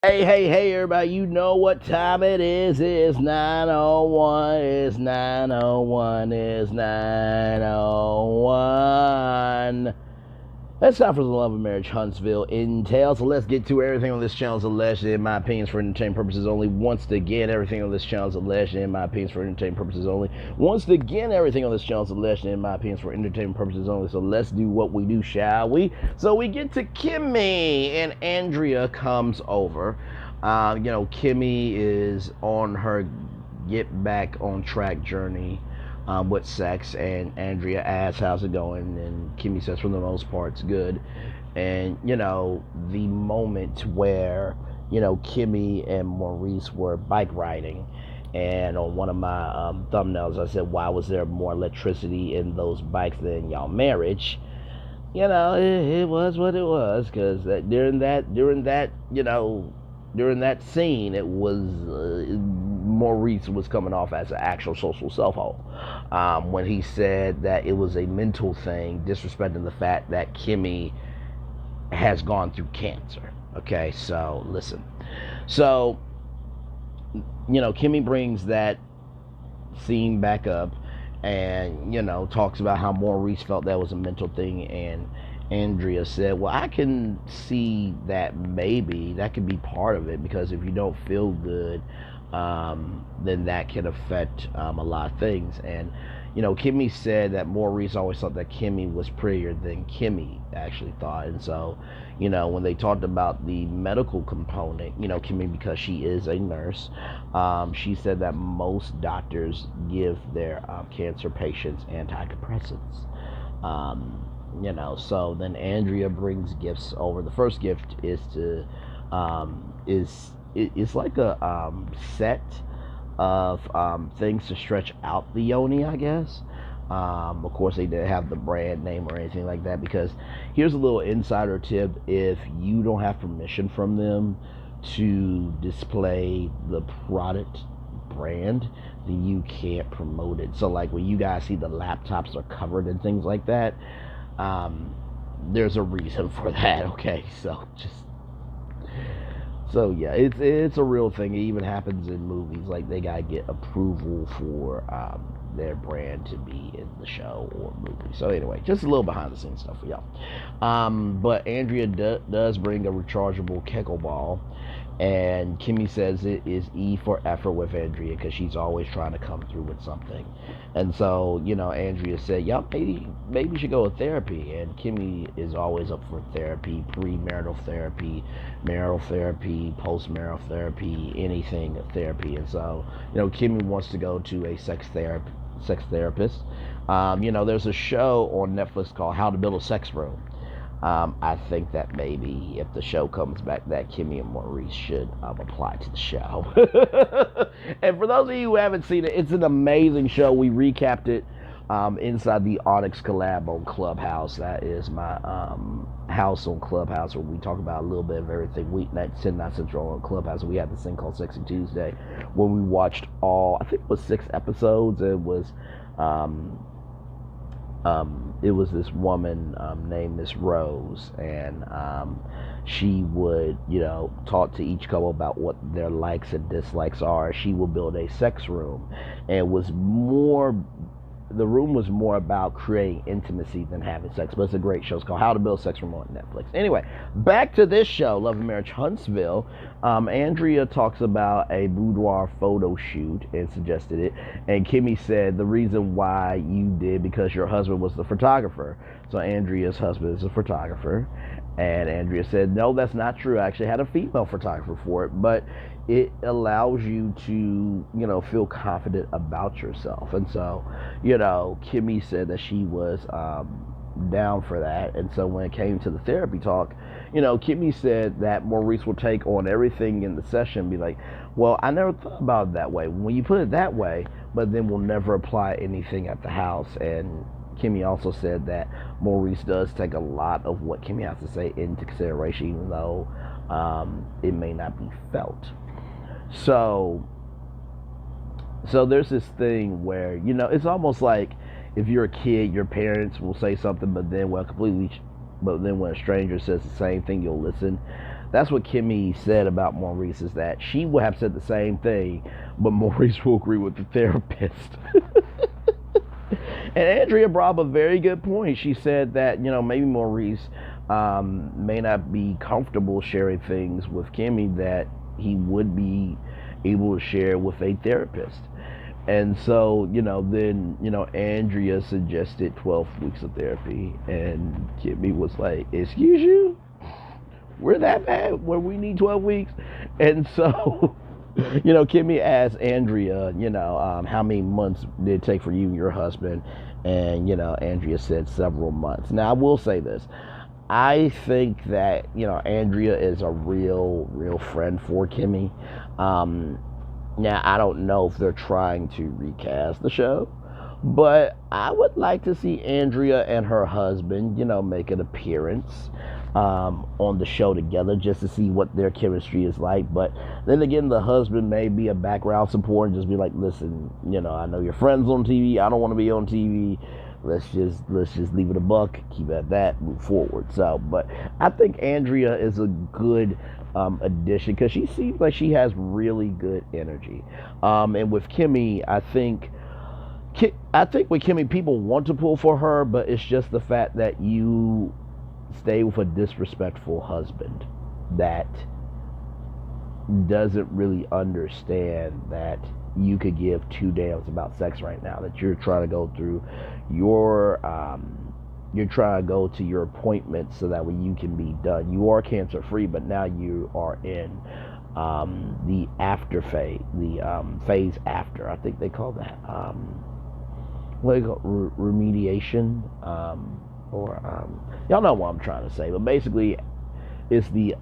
Hey, everybody, you know what time it is. It's 9:01. It's 9:01. It's 9:01. It's time for the Love of Marriage Huntsville Intel. So let's get to everything on this channel is alleged, in my opinion, for entertainment purposes only. Once again, everything on this channel is alleged, in my opinion, for entertainment purposes only. Once again, everything on this channel is alleged, in my opinion, for entertainment purposes only. So let's do what we do, shall we? So we get to Kimmi, and Andrea comes over. Kimmi is on her get back on track journey with sex, and Andrea asks how's it going, and Kimmi says for the most part it's good. And the moment where Kimmi and Maurice were bike riding, and on one of my thumbnails I said, why was there more electricity in those bikes than y'all marriage? It was what it was, because during that scene, it was Maurice was coming off as an actual social self-hole when he said that it was a mental thing, disrespecting the fact that Kimmi has gone through cancer. Okay, so listen. So, Kimmi brings that scene back up and, talks about how Maurice felt that was a mental thing, and Andrea said, well, I can see that maybe that could be part of it, because if you don't feel good, then that can affect a lot of things. And Kimmi said that Maurice always thought that Kimmi was prettier than Kimmi actually thought. And so when they talked about the medical component, Kimmi, because she is a nurse, she said that most doctors give their cancer patients antidepressants. So then Andrea brings gifts over. The first gift is it's like a set of things to stretch out the yoni, I guess. Of course, they didn't have the brand name or anything like that, because here's a little insider tip: if you don't have permission from them to display the product brand, then you can't promote it. So like when you guys see the laptops are covered and things like that, there's a reason for that. Okay, so yeah, it's a real thing. It even happens in movies. Like they gotta get approval for their brand to be in the show or movie. So anyway, just a little behind the scenes stuff for y'all. But Andrea does bring a rechargeable kettlebell, and Kimmi says it is E for effort with Andrea, because she's always trying to come through with something. And so Andrea said, "Yep, maybe you should go to therapy." And Kimmi is always up for therapy: premarital therapy, marital therapy, postmarital therapy, anything therapy. And so Kimmi wants to go to a sex therapist. There's a show on Netflix called How to Build a Sex Room. I think that maybe if the show comes back, that Kimmi and Maurice should apply to the show. And for those of you who haven't seen it, it's an amazing show. We recapped it inside the Onyx collab on Clubhouse. That is my house on Clubhouse, where we talk about a little bit of everything. Weeknights, 10 Night Central on Clubhouse. We had this thing called Sexy Tuesday, where we watched I think it was 6 episodes. It was this woman named Miss Rose, and she would, talk to each couple about what their likes and dislikes are. She would build a sex room, and the room was more about creating intimacy than having sex. But it's a great show. It's called How to Build a Sex Room on Netflix. Anyway, back to this show, Love and Marriage Huntsville. Andrea talks about a boudoir photo shoot and suggested it. And Kimmi said the reason why you did, because your husband was the photographer. So Andrea's husband is a photographer. And Andrea said, no, that's not true. I actually had a female photographer for it. But it allows you to, feel confident about yourself. And so, Kimmi said that she was down for that. And so when it came to the therapy talk, Kimmi said that Maurice will take on everything in the session and be like, well, I never thought about it that way. When you put it that way, but then we'll never apply anything at the house. And Kimmi also said that Maurice does take a lot of what Kimmi has to say into consideration, even though it may not be felt. So there's this thing where, it's almost like if you're a kid, your parents will say something, but then when a stranger says the same thing, you'll listen. that's what Kimmy said about Maurice, is that she would have said the same thing, but Maurice will agree with the therapist. And Andrea brought up a very good point. She said that, maybe Maurice may not be comfortable sharing things with Kimmy that he would be able to share with a therapist. And so, then, Andrea suggested 12 weeks of therapy. And Kimmy was like, excuse you? We're that bad where we need 12 weeks? And so, Kimmy asked Andrea, how many months did it take for you and your husband? And, Andrea said several months. Now, I will say this. I think that, Andrea is a real friend for Kimmy. Now, I don't know if they're trying to recast the show, but I would like to see Andrea and her husband, make an appearance on the show together, just to see what their chemistry is like. But then again, the husband may be a background support and just be like, listen, I know your friends on TV. I don't want to be on TV. Let's just leave it a buck, keep it at that, move forward. So, but I think Andrea is a good addition, because she seems like she has really good energy. And with Kimmy, I think with Kimmy, people want to pull for her, but it's just the fact that you stay with a disrespectful husband that doesn't really understand that you could give two damns about sex right now, that you're trying to go through your you're trying to go to your appointment so that way you can be done. You are cancer free, but now you are in the after phase, the phase after, I think they call that what do you call remediation, or y'all know what I'm trying to say, but basically it's the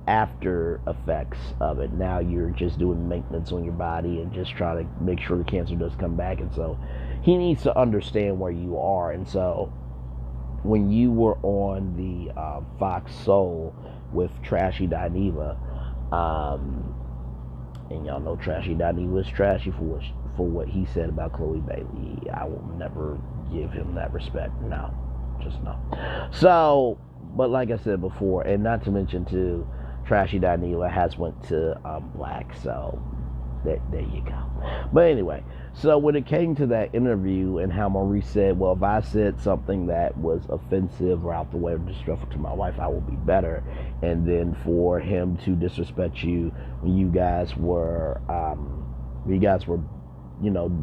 after effects of it. Now you're just doing maintenance on your body and just trying to make sure the cancer does come back. And so he needs to understand where you are. And so when you were on the Fox Soul with Trashy Dineva, and y'all know Trashy Dineva is trashy for what he said about Chloe Bailey. I will never give him that respect. No, just no. So, but like I said before, and not to mention too, Trashy Dineva has went to black, so there you go. But anyway, so when it came to that interview and how Maurice said, well, if I said something that was offensive or out the way or disrespectful to my wife, I will be better. And then for him to disrespect you when you guys were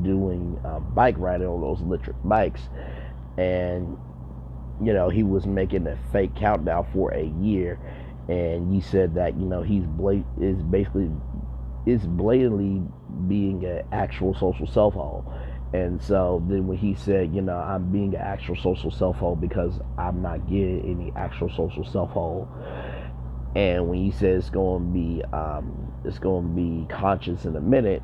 doing bike riding on those electric bikes, and he was making a fake countdown for a year, and you said that is blatantly being an actual social self-hole. And so then when he said, I'm being an actual social self-hole because I'm not getting any actual social self-hole, and when he says it's going to be conscious in a minute,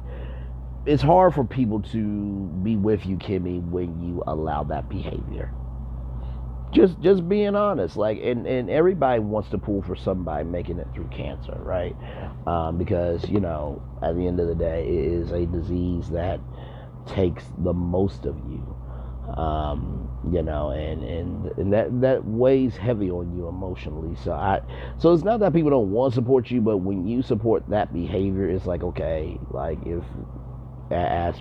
it's hard for people to be with you, Kimmy, when you allow that behavior. Just being honest, and everybody wants to pull for somebody making it through cancer, right? Because at the end of the day, it is a disease that takes the most of you, and that weighs heavy on you emotionally. So it's not that people don't want to support you, but when you support that behavior, it's like, okay, if as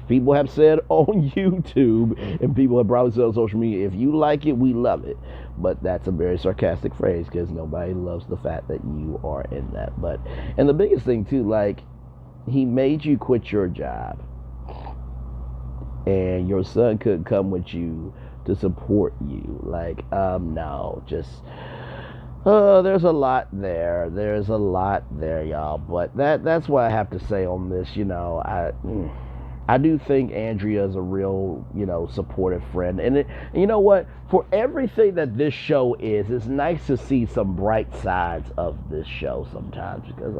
people have said on YouTube, and people have probably said on social media, if you like it, we love it. But that's a very sarcastic phrase, because nobody loves the fact that you are in that. And the biggest thing too, he made you quit your job, and your son couldn't come with you to support you. No, just there's a lot there. There's a lot there, y'all. But that's what I have to say on this. I do think Andrea is a real, supportive friend. And you know what? For everything that this show is, it's nice to see some bright sides of this show sometimes. Because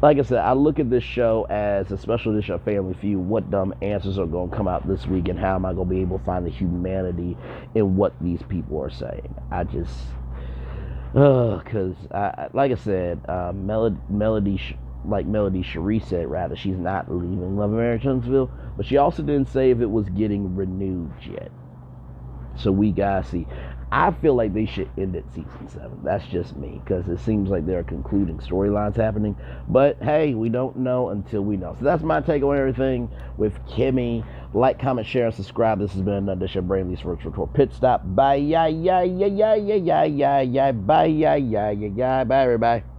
like I said, I look at this show as a special edition of Family Feud. What dumb answers are going to come out this week, and how am I going to be able to find the humanity in what these people are saying? Because like I said, Melody Cherie said, rather, she's not leaving Love and Marriage Huntsville, but she also didn't say if it was getting renewed yet. So we gotta see. I feel like they should end at season 7. That's just me, because it seems like there are concluding storylines happening. But hey, we don't know until we know. So that's my take on everything with Kimmi. Like, comment, share, and subscribe. This has been another edition of Brainley's Works Report Pit Stop. Bye, bye, everybody.